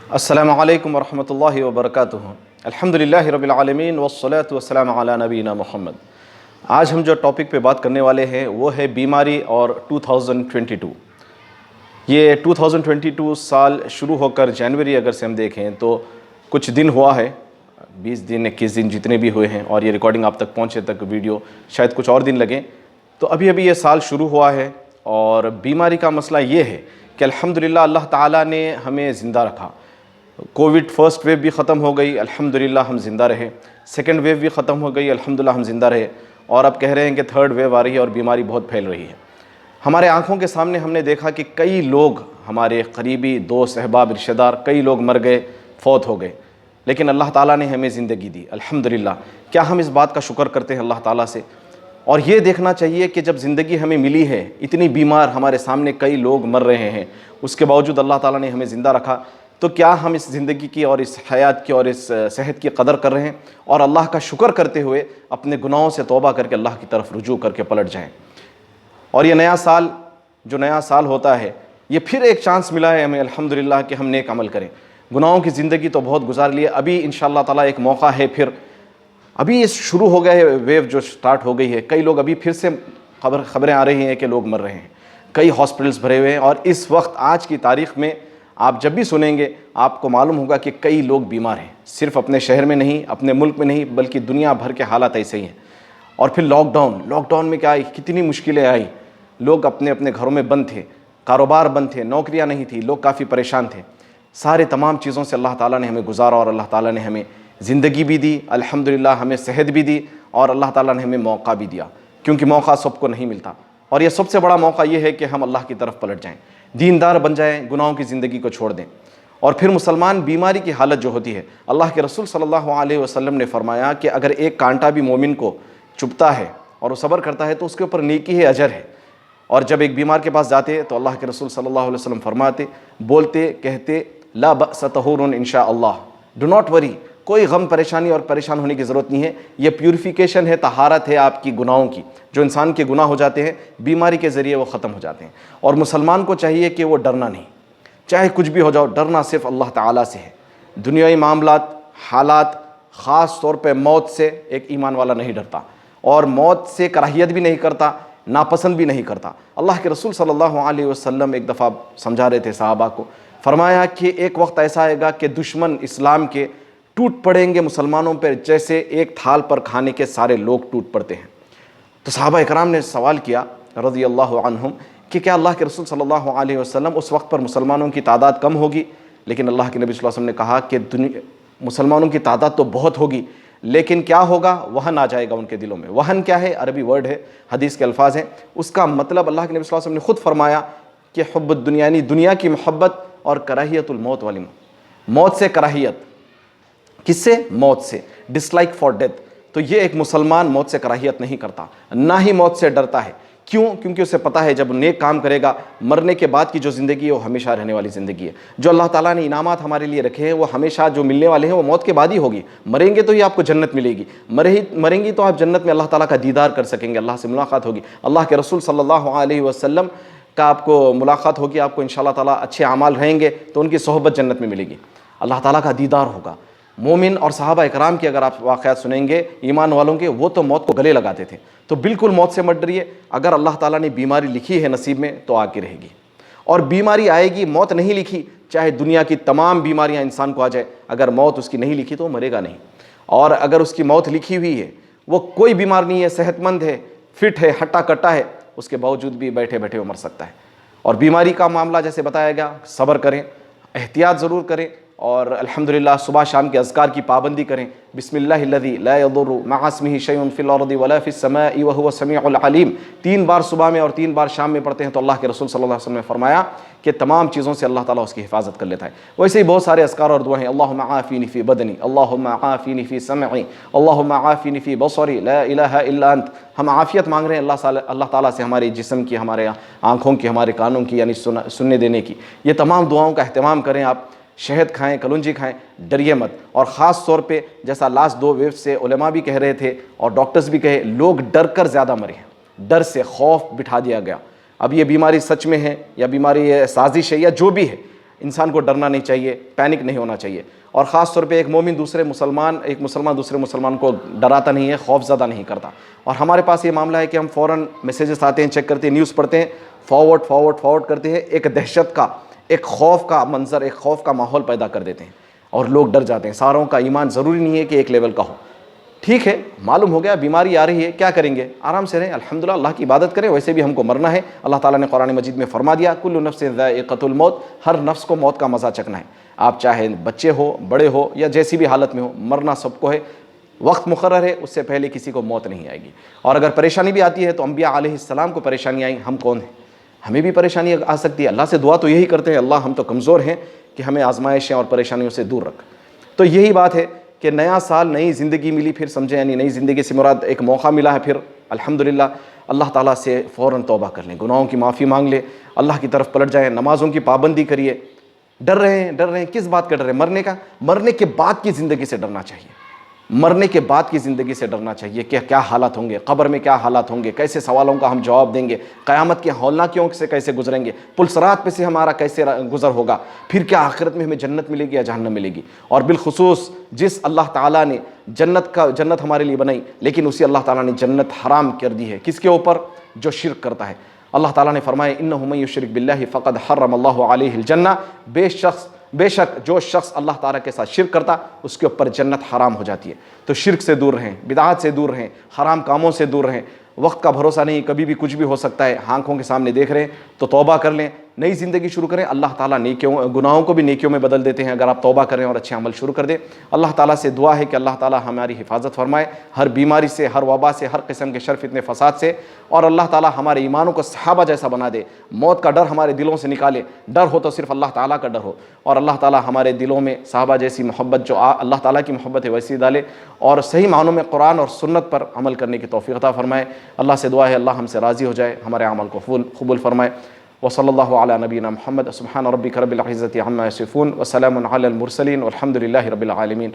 السلام علیکم ورحمۃ اللہ وبرکاتہ۔ الحمدللہ رب العالمین والصلاة والسلام علی نبینا محمد۔ آج ہم جو ٹاپک پہ بات کرنے والے ہیں وہ ہے بیماری اور 2022۔ یہ 2022 سال شروع ہو کر جنوری اگر سے ہم دیکھیں تو کچھ دن ہوا ہے، 20 دن 21 دن جتنے بھی ہوئے ہیں، اور یہ ریکارڈنگ آپ تک پہنچے تک ویڈیو شاید کچھ اور دن لگیں۔ تو ابھی یہ سال شروع ہوا ہے، اور بیماری کا مسئلہ یہ ہے کہ الحمدللہ اللہ تعالیٰ نے ہمیں زندہ رکھا۔ کووڈ فرسٹ ویو بھی ختم ہو گئی، الحمدللہ ہم زندہ رہے۔ سیکنڈ ویو بھی ختم ہو گئی، الحمدللہ ہم زندہ رہے۔ اور اب کہہ رہے ہیں کہ تھرڈ ویو آ رہی ہے اور بیماری بہت پھیل رہی ہے۔ ہمارے آنکھوں کے سامنے ہم نے دیکھا کہ کئی لوگ، ہمارے قریبی دوست احباب رشتہ دار، کئی لوگ مر گئے، فوت ہو گئے، لیکن اللہ تعالیٰ نے ہمیں زندگی دی، الحمدللہ۔ کیا ہم اس بات کا شکر کرتے ہیں اللہ تعالیٰ سے؟ اور یہ دیکھنا چاہیے کہ جب زندگی ہمیں ملی ہے، اتنی بیمار ہمارے سامنے کئی لوگ مر رہے ہیں، اس کے باوجود اللہ تعالیٰ نے ہمیں زندہ رکھا، تو کیا ہم اس زندگی کی اور اس حیات کی اور اس صحت کی قدر کر رہے ہیں؟ اور اللہ کا شکر کرتے ہوئے اپنے گناہوں سے توبہ کر کے اللہ کی طرف رجوع کر کے پلٹ جائیں۔ اور یہ نیا سال، جو نیا سال ہوتا ہے، یہ پھر ایک چانس ملا ہے ہمیں الحمدللہ کہ ہم نیک عمل کریں۔ گناہوں کی زندگی تو بہت گزار لی ہے، ابھی انشاءاللہ تعالیٰ ایک موقع ہے پھر۔ ابھی اس شروع ہو گیا ہے، ویو جو سٹارٹ ہو گئی ہے، کئی لوگ ابھی پھر سے خبریں آ رہی ہیں کہ لوگ مر رہے ہیں، کئی ہاسپٹلز بھرے ہوئے ہیں، اور اس وقت آج کی تاریخ میں آپ جب بھی سنیں گے آپ کو معلوم ہوگا کہ کئی لوگ بیمار ہیں، صرف اپنے شہر میں نہیں، اپنے ملک میں نہیں، بلکہ دنیا بھر کے حالات ایسے ہی ہیں۔ اور پھر لاک ڈاؤن میں کیا آئی، کتنی مشکلیں آئی، لوگ اپنے اپنے گھروں میں بند تھے، کاروبار بند تھے، نوکریاں نہیں تھی، لوگ کافی پریشان تھے۔ سارے تمام چیزوں سے اللہ تعالیٰ نے ہمیں گزارا، اور اللہ تعالیٰ نے ہمیں زندگی بھی دی، الحمدللہ ہمیں صحت بھی دی، اور اللہ تعالیٰ نے ہمیں موقع بھی دیا، کیونکہ موقع سب کو نہیں ملتا۔ اور یہ سب سے بڑا موقع یہ ہے کہ ہم اللہ کی طرف پلٹ جائیں، دیندار بن جائیں، گناہوں کی زندگی کو چھوڑ دیں۔ اور پھر مسلمان بیماری کی حالت جو ہوتی ہے، اللہ کے رسول صلی اللہ علیہ وسلم نے فرمایا کہ اگر ایک کانٹا بھی مومن کو چبھتا ہے اور وہ صبر کرتا ہے تو اس کے اوپر نیکی ہے، اجر ہے۔ اور جب ایک بیمار کے پاس جاتے تو اللہ کے رسول صلی اللہ علیہ وسلم فرماتے، بولتے، کہتے، لا بأس طہور انشاءاللہ، ڈو ناٹ وری، کوئی غم پریشانی اور پریشان ہونے کی ضرورت نہیں ہے، یہ پیوریفیکیشن ہے، طہارت ہے آپ کی گناہوں کی۔ جو انسان کے گناہ ہو جاتے ہیں بیماری کے ذریعے وہ ختم ہو جاتے ہیں۔ اور مسلمان کو چاہیے کہ وہ ڈرنا نہیں، چاہے کچھ بھی ہو جاؤ، ڈرنا صرف اللہ تعالیٰ سے ہے۔ دنیاوی معاملات، حالات، خاص طور پہ موت سے ایک ایمان والا نہیں ڈرتا، اور موت سے کراہیت بھی نہیں کرتا، ناپسند بھی نہیں کرتا۔ اللہ کے رسول صلی اللہ علیہ وسلم ایک دفعہ سمجھا رہے تھے صحابہ کو، فرمایا کہ ایک وقت ایسا آئے گا کہ دشمن اسلام کے ٹوٹ پڑیں گے مسلمانوں پر، جیسے ایک تھال پر کھانے کے سارے لوگ ٹوٹ پڑتے ہیں۔ تو صحابہ اکرام نے سوال کیا رضی اللہ عنہم کہ کیا اللہ کے رسول صلی اللہ علیہ وسلم اس وقت پر مسلمانوں کی تعداد کم ہوگی؟ لیکن اللہ کے نبی صلی اللہ علیہ وسلم نے کہا کہ مسلمانوں کی تعداد تو بہت ہوگی، لیکن کیا ہوگا؟ وہن آ جائے گا ان کے دلوں میں۔ وہن کیا ہے؟ عربی ورڈ ہے، حدیث کے الفاظ ہیں، اس کا مطلب اللہ کے نبی صلی اللہ علیہ وسلم نے خود فرمایا کہ حب الدنیا، یعنی دنیا کی محبت، اور کراہیت الموت والی موت سے کراہیت، کس سے؟ موت سے، ڈس لائک فار ڈیتھ۔ تو یہ ایک مسلمان موت سے کراہیت نہیں کرتا، نہ ہی موت سے ڈرتا ہے۔ کیوں؟ کیونکہ اسے پتہ ہے جب نیک کام کرے گا، مرنے کے بعد کی جو زندگی ہے وہ ہمیشہ رہنے والی زندگی ہے۔ جو اللہ تعالیٰ نے انعامات ہمارے لیے رکھے ہیں وہ ہمیشہ جو ملنے والے ہیں وہ موت کے بعد ہی ہوگی۔ مریں گے تو ہی آپ کو جنت ملے گی، مریں گی تو آپ جنت میں اللہ تعالیٰ کا دیدار کر سکیں گے، اللہ سے ملاقات ہوگی، اللہ کے رسول صلی اللہ علیہ وسلم کا آپ کو ملاقات ہوگی، آپ کو انشاءاللہ تعالیٰ اچھے اعمال رہیں گے تو ان کی صحبت جنت میں ملے گی، اللہ تعالیٰ کا دیدار ہوگا۔ مومن اور صحابہ اکرام کی اگر آپ واقعات سنیں گے ایمان والوں کے، وہ تو موت کو گلے لگاتے تھے۔ تو بالکل موت سے مت ڈریے، اگر اللہ تعالیٰ نے بیماری لکھی ہے نصیب میں تو آ کے رہے گی، اور بیماری آئے گی، موت نہیں لکھی، چاہے دنیا کی تمام بیماریاں انسان کو آ جائے، اگر موت اس کی نہیں لکھی تو وہ مرے گا نہیں۔ اور اگر اس کی موت لکھی ہوئی ہے، وہ کوئی بیمار نہیں ہے، صحت مند ہے، فٹ ہے، ہٹا کٹا ہے، اس کے باوجود بھی بیٹھے بیٹھے وہ مر سکتا ہے۔ اور بیماری کا معاملہ جیسے بتایا گیا، صبر کریں، احتیاط ضرور کریں، اور الحمدللہ صبح شام کے اذکار کی پابندی کریں۔ بسم اللہ الذی لا یضر مع اسمہ شیء فی الارض ولا فی السماء وهو السمیع العلیم، 3 بار صبح میں اور 3 بار شام میں پڑھتے ہیں تو اللہ کے رسول صلی اللہ علیہ وسلم نے فرمایا کہ تمام چیزوں سے اللہ تعالیٰ اس کی حفاظت کر لیتا ہے۔ ویسے ہی بہت سارے اذکار اور دعائیں ہیں، اللہم عافینی فی بدنی، اللہم عافینی فی سمعی، اللہم عافینی فی بصری، لا الہ الا انت۔ ہم عافیت مانگ رہے ہیں اللہ تعالیٰ سے، ہمارے جسم کی، ہمارے آنکھوں کی، ہمارے کانوں کی، یعنی سننے دینے کی۔ یہ تمام دعاؤں کا اہتمام کریں آپ، شہد کھائیں، کلونجی کھائیں، ڈریے مت۔ اور خاص طور پہ جیسا لاسٹ 2 ویو سے علماء بھی کہہ رہے تھے اور ڈاکٹرز بھی کہے، لوگ ڈر کر زیادہ مرے ہیں، ڈر سے خوف بٹھا دیا گیا۔ اب یہ بیماری سچ میں ہے یا بیماری سازش ہے یا جو بھی ہے، انسان کو ڈرنا نہیں چاہیے، پینک نہیں ہونا چاہیے، اور خاص طور پہ ایک مومن ایک مسلمان دوسرے مسلمان کو ڈراتا نہیں ہے، خوف زدہ نہیں کرتا۔ اور ہمارے پاس یہ معاملہ ہے کہ ہم فوراً میسیجز آتے ہیں، چیک کرتے ہیں، نیوز پڑھتے ہیں، فارورڈ کرتے ہیں، ایک دہشت کا، ایک خوف کا منظر، ایک خوف کا ماحول پیدا کر دیتے ہیں اور لوگ ڈر جاتے ہیں۔ ساروں کا ایمان ضروری نہیں ہے کہ ایک لیول کا ہو۔ ٹھیک ہے، معلوم ہو گیا بیماری آ رہی ہے، کیا کریں گے؟ آرام سے رہیں، الحمدللہ، اللہ کی عبادت کریں، ویسے بھی ہم کو مرنا ہے۔ اللہ تعالیٰ نے قرآن مجید میں فرما دیا، کل نفس ذائقۃ الموت، ہر نفس کو موت کا مزہ چکھنا ہے۔ آپ چاہے بچے ہو، بڑے ہو، یا جیسی بھی حالت میں ہو، مرنا سب کو ہے، وقت مقرر ہے، اس سے پہلے کسی کو موت نہیں آئے گی۔ اور اگر پریشانی بھی آتی ہے تو انبیاء علیہ السلام کو پریشانی آئی، ہم کون ہیں؟ ہمیں بھی پریشانی آ سکتی ہے۔ اللہ سے دعا تو یہی کرتے ہیں، اللہ ہم تو کمزور ہیں کہ ہمیں آزمائشیں اور پریشانیوں سے دور رکھ۔ تو یہی بات ہے کہ نیا سال، نئی زندگی ملی، پھر سمجھیں، یعنی نئی زندگی سے مراد ایک موقع ملا ہے، پھر الحمدللہ اللہ تعالیٰ سے فوراً توبہ کر لیں، گناہوں کی معافی مانگ لیں، اللہ کی طرف پلٹ جائیں، نمازوں کی پابندی کریے۔ ڈر رہے ہیں، کس بات کا ڈر ہے؟ مرنے کے بعد کی زندگی سے ڈرنا چاہیے، مرنے کے بعد کی زندگی سے ڈرنا چاہیے کہ کیا حالات ہوں گے، قبر میں کیا حالات ہوں گے، کیسے سوالوں کا ہم جواب دیں گے، قیامت کی ہولناکیوں سے کیسے گزریں گے، پل صراط پہ سے ہمارا کیسے گزر ہوگا، پھر کیا آخرت میں ہمیں جنت ملے گی یا جہنم ملے گی۔ اور بالخصوص جس اللہ تعالیٰ نے جنت ہمارے لیے بنائی، لیکن اسی اللہ تعالیٰ نے جنت حرام کر دی ہے، کس کے اوپر؟ جو شرک کرتا ہے۔ اللہ تعالیٰ نے فرمایا، انہ من یشرک باللہ فقد حرم اللہ علیہ الجنہ، بے شک جو شخص اللہ تعالیٰ کے ساتھ شرک کرتا اس کے اوپر جنت حرام ہو جاتی ہے۔ تو شرک سے دور رہیں، بدعات سے دور رہیں، حرام کاموں سے دور رہیں۔ وقت کا بھروسہ نہیں، کبھی بھی کچھ بھی ہو سکتا ہے، آنکھوں کے سامنے دیکھ رہے ہیں تو توبہ کر لیں، نئی زندگی شروع کریں۔ اللہ تعالیٰ گناہوں کو بھی نیکیوں میں بدل دیتے ہیں اگر آپ توبہ کریں اور اچھے عمل شروع کر دیں۔ اللہ تعالیٰ سے دعا ہے کہ اللہ تعالیٰ ہماری حفاظت فرمائے ہر بیماری سے، ہر وبا سے، ہر قسم کے شر فتنے فساد سے، اور اللہ تعالیٰ ہمارے ایمانوں کو صحابہ جیسا بنا دے، موت کا ڈر ہمارے دلوں سے نکالے، ڈر ہو تو صرف اللہ تعالیٰ کا ڈر ہو، اور اللہ تعالیٰ ہمارے دلوں میں صحابہ جیسی محبت، جو اللہ تعالیٰ کی محبت ہے، ویسی ڈالے، اور صحیح معنوں میں قرآن اور سنت پر عمل کرنے کی توفیق عطا فرمائے۔ اللہ سے دعا ہے اللہ ہم سے راضی ہو جائے، ہمارے عمل کو قبول فرمائے۔ وصلی اللہ علی نبینا محمد، سبحان ربک رب العزۃ عما یصفون، وسلام علی المرسلین، والحمد للہ رب العالمین۔